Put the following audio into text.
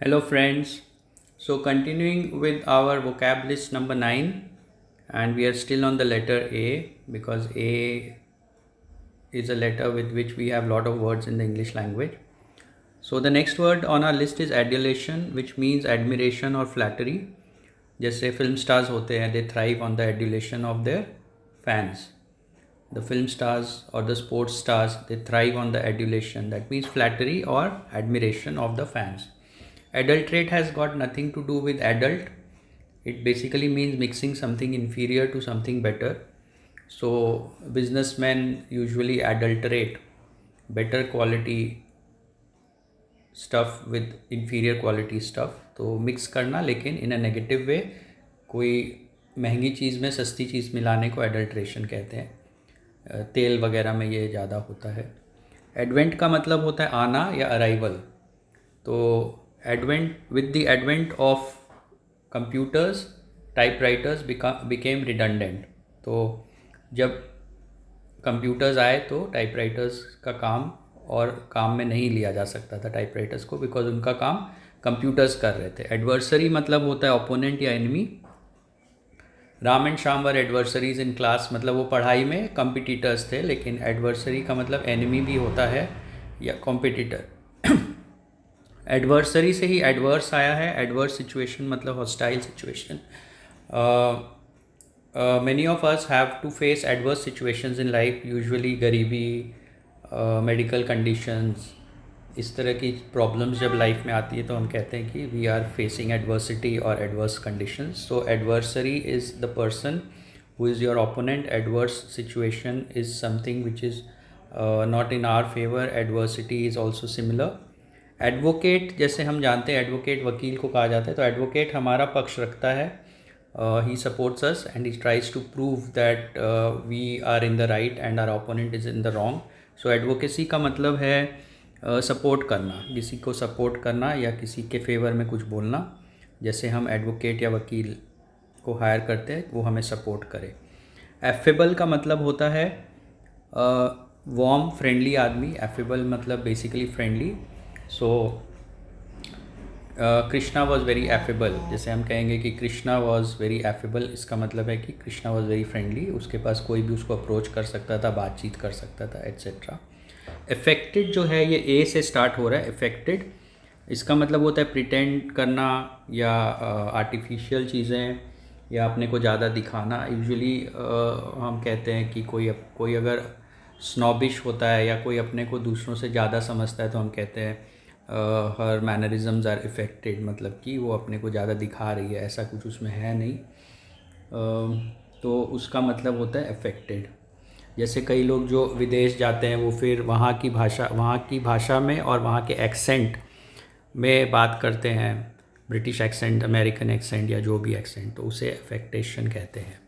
Hello friends. So continuing with our vocab list number 9, and we are still on the letter A because A is a letter with which we have a lot of words in the English language. So the next word on our list is adulation, which means admiration or flattery. जैसे film stars होते हैं, they thrive on the adulation of their fans. The film stars or the sports stars, they thrive on the adulation, that means flattery or admiration of the fans. Adulterate has got nothing to do with adult. It basically means mixing something inferior to something better. So businessmen usually adulterate better quality stuff with inferior quality stuff. तो mix करना, लेकिन इन a negative way. कोई महंगी चीज़ में सस्ती चीज़ मिलाने को adulteration कहते हैं. तेल वगैरह में ये ज़्यादा होता है. एडवेंट का मतलब होता है आना या अराइवल. तो with the advent of computers, typewriters became redundant. तो जब computers आए तो typewriters का काम और काम में नहीं लिया जा सकता था typewriters को, because उनका काम computers कर रहे थे. Adversary मतलब होता है opponent या enemy. Ram and Shyam were adversaries in class, मतलब वो पढ़ाई में कंपिटिटर्स थे, लेकिन एडवर्सरी का मतलब एनिमी भी होता है या कॉम्पिटिटर. एडवर्सरी से ही एडवर्स आया है. एडवर्स सिचुएशन मतलब hostile situation. Many of us have to face adverse situations in life, usually गरीबी, मेडिकल कंडीशंस, इस तरह की प्रॉब्लम्स जब लाइफ में आती है तो हम कहते हैं कि वी आर फेसिंग एडवर्सिटी और adverse conditions. So adversary is the person who is your opponent. Adverse situation is something which is not in our favour. Adversity is also similar. Advocate, जैसे हम जानते हैं एडवोकेट वकील को कहा जाता है, तो एडवोकेट हमारा पक्ष रखता है. He supports us and he tries to prove that we are in the right and our opponent is in the wrong. So advocacy का मतलब है सपोर्ट करना, किसी को सपोर्ट करना या किसी के फेवर में कुछ बोलना. जैसे हम एडवोकेट या वकील को हायर करते हैं, वो हमें सपोर्ट करे. एफेबल का मतलब होता है वार्म फ्रेंडली आदमी. एफेबल मतलब basically friendly. So Krishna was very affable. जैसे हम कहेंगे कि कृष्णा वॉज वेरी एफेबल, इसका मतलब है कि कृष्णा वॉज वेरी फ्रेंडली. उसके पास कोई भी उसको अप्रोच कर सकता था, बातचीत कर सकता था, एट्सेट्रा. अफेक्टेड जो है ये ए से स्टार्ट हो रहा है. अफेक्टेड, इसका मतलब होता है प्रिटेंड करना या आर्टिफिशियल चीज़ें या अपने को ज़्यादा दिखाना. यूजुअली हम कहते हैं कि कोई अगर स्नॉबिश होता है या कोई अपने को दूसरों से ज़्यादा समझता है तो हम कहते हैं हर मैनरिज्म्स आर इफेक्टेड, मतलब कि वो अपने को ज़्यादा दिखा रही है, ऐसा कुछ उसमें है नहीं. तो उसका मतलब होता है अफेक्टेड. जैसे कई लोग जो विदेश जाते हैं वो फिर वहाँ की भाषा में और वहाँ के एक्सेंट में बात करते हैं, ब्रिटिश एक्सेंट, अमेरिकन एक्सेंट या जो भी एक्सेंट, तो उसे अफेक्टेशन कहते हैं.